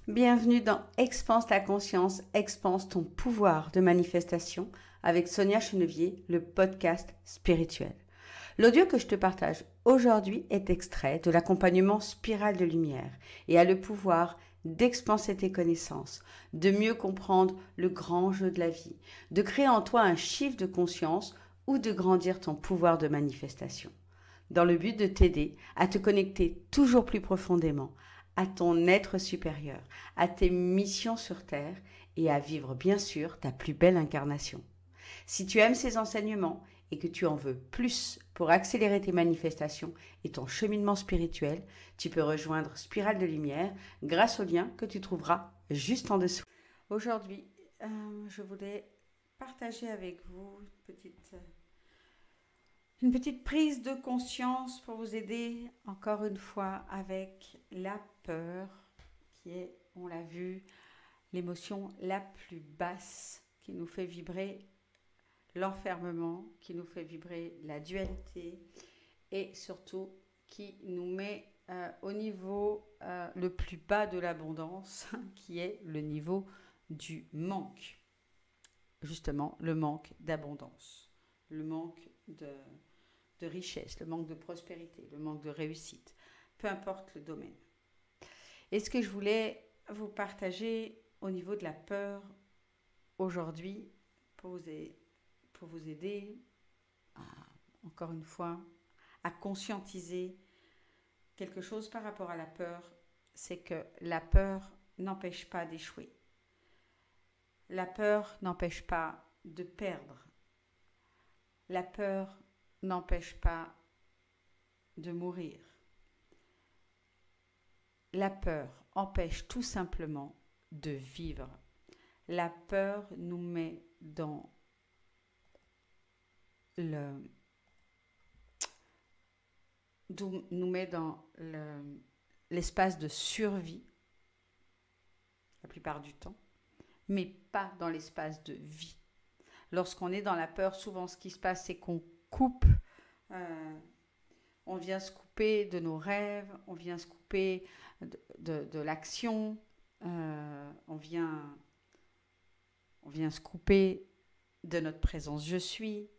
Bienvenue dans Expanse ta conscience, expanse ton pouvoir de manifestation avec Sonia Chenevier, le podcast spirituel. L'audio que je te partage aujourd'hui est extrait de l'accompagnement Spirale de Lumière et a le pouvoir d'expanser tes connaissances, de mieux comprendre le grand jeu de la vie, de créer en toi un chiffre de conscience ou de grandir ton pouvoir de manifestation. Dans le but de t'aider à te connecter toujours plus profondément à ton être supérieur, à tes missions sur Terre et à vivre bien sûr ta plus belle incarnation. Si tu aimes ces enseignements et que tu en veux plus pour accélérer tes manifestations et ton cheminement spirituel, tu peux rejoindre Spirale de Lumière grâce au lien que tu trouveras juste en dessous. Aujourd'hui, je voulais partager avec vous une petite prise de conscience pour vous aider encore une fois avec la peur qui est, on l'a vu, l'émotion la plus basse qui nous fait vibrer l'enfermement, qui nous fait vibrer la dualité et surtout qui nous met au niveau le plus bas de l'abondance qui est le niveau du manque. Justement, le manque d'abondance, le manque de richesse, le manque de prospérité, le manque de réussite, peu importe le domaine. Et ce que je voulais vous partager au niveau de la peur aujourd'hui, pour vous aider, encore une fois, à conscientiser quelque chose par rapport à la peur, c'est que la peur n'empêche pas d'échouer. La peur n'empêche pas de perdre. La peur n'empêche pas de mourir. La peur empêche tout simplement de vivre. La peur nous met dans l'espace de survie, la plupart du temps, mais pas dans l'espace de vie. Lorsqu'on est dans la peur, souvent ce qui se passe, c'est qu'on coupe, on vient se couper de nos rêves, on vient se couper de l'action, on vient se couper de notre présence je suis,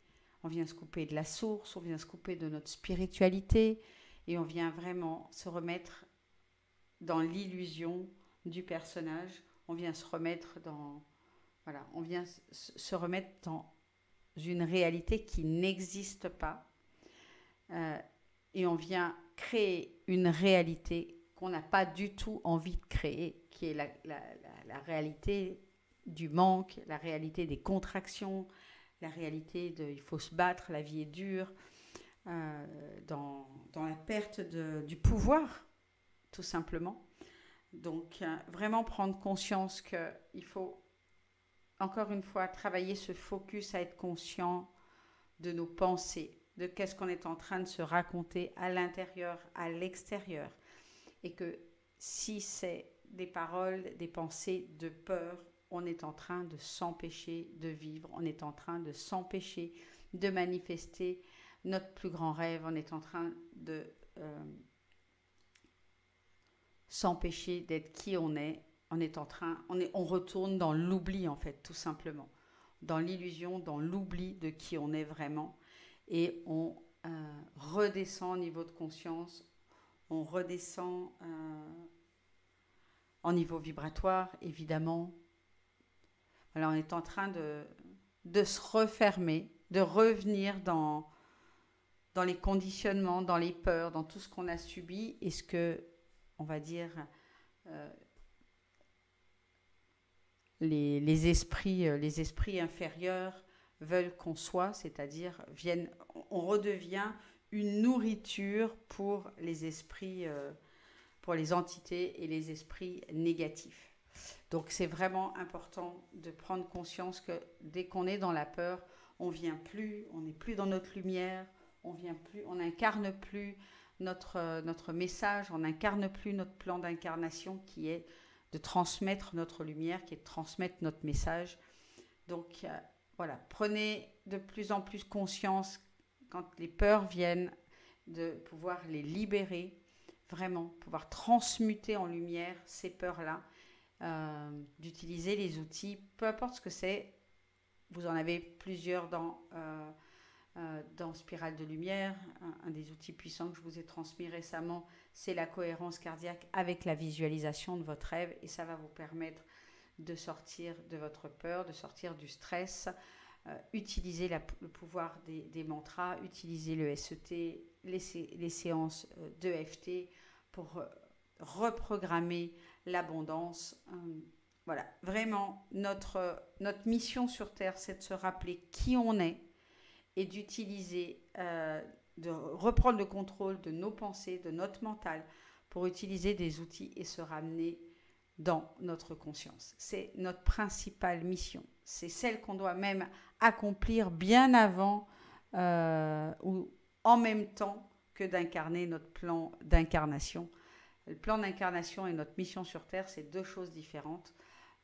on vient se couper de la source, on vient se couper de notre spiritualité et on vient vraiment se remettre dans l'illusion du personnage, on vient se remettre dans une réalité qui n'existe pas et on vient créer une réalité qu'on n'a pas du tout envie de créer, qui est la réalité du manque, la réalité des contractions, la réalité de il faut se battre, la vie est dure, dans la perte du pouvoir, tout simplement. Donc, vraiment prendre conscience qu'il faut, encore une fois, travailler ce focus à être conscient de nos pensées, de qu'est-ce qu'on est en train de se raconter à l'intérieur, à l'extérieur. Et que si c'est des paroles, des pensées de peur, on est en train de s'empêcher de vivre, on est en train de s'empêcher de manifester notre plus grand rêve, on est en train de s'empêcher d'être qui on est, on retourne dans l'oubli en fait, tout simplement, dans l'illusion, dans l'oubli de qui on est vraiment, et on redescend au niveau de conscience, on redescend en niveau vibratoire, évidemment. Alors, on est en train de se refermer, de revenir dans les conditionnements, dans les peurs, dans tout ce qu'on a subi et ce que, on va dire, les esprits inférieurs veulent qu'on soit, c'est-à-dire on redevient une nourriture pour les esprits, pour les entités et les esprits négatifs. Donc c'est vraiment important de prendre conscience que dès qu'on est dans la peur, on n'est plus dans notre lumière, on n'incarne plus notre message, on n'incarne plus notre plan d'incarnation qui est de transmettre notre lumière, qui est de transmettre notre message. Donc voilà, prenez de plus en plus conscience quand les peurs viennent de pouvoir les libérer, vraiment pouvoir transmuter en lumière ces peurs-là d'utiliser les outils, peu importe ce que c'est. Vous en avez plusieurs dans Spirale de Lumière. Un des outils puissants que je vous ai transmis récemment, c'est la cohérence cardiaque avec la visualisation de votre rêve. Et ça va vous permettre de sortir de votre peur, de sortir du stress. Utiliser le pouvoir des mantras, utiliser le SET, les séances d'EFT pour reprogrammer l'abondance. Voilà, vraiment, notre mission sur Terre, c'est de se rappeler qui on est et d'utiliser, de reprendre le contrôle de nos pensées, de notre mental, pour utiliser des outils et se ramener dans notre conscience. C'est notre principale mission. C'est celle qu'on doit même accomplir bien avant ou en même temps que d'incarner notre plan d'incarnation. Le plan d'incarnation et notre mission sur Terre, c'est deux choses différentes.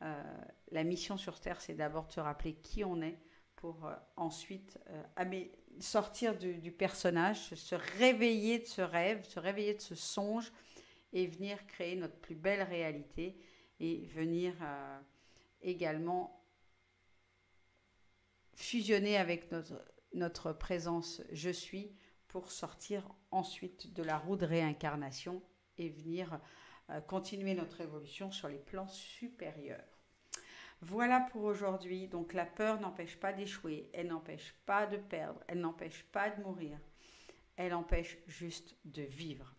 La mission sur Terre, c'est d'abord de se rappeler qui on est pour ensuite sortir du personnage, se réveiller de ce rêve, se réveiller de ce songe et venir créer notre plus belle réalité et venir également fusionner avec notre présence je suis pour sortir ensuite de la roue de réincarnation et venir continuer notre évolution sur les plans supérieurs. Voilà pour aujourd'hui. Donc la peur n'empêche pas d'échouer, elle n'empêche pas de perdre, elle n'empêche pas de mourir, elle empêche juste de vivre.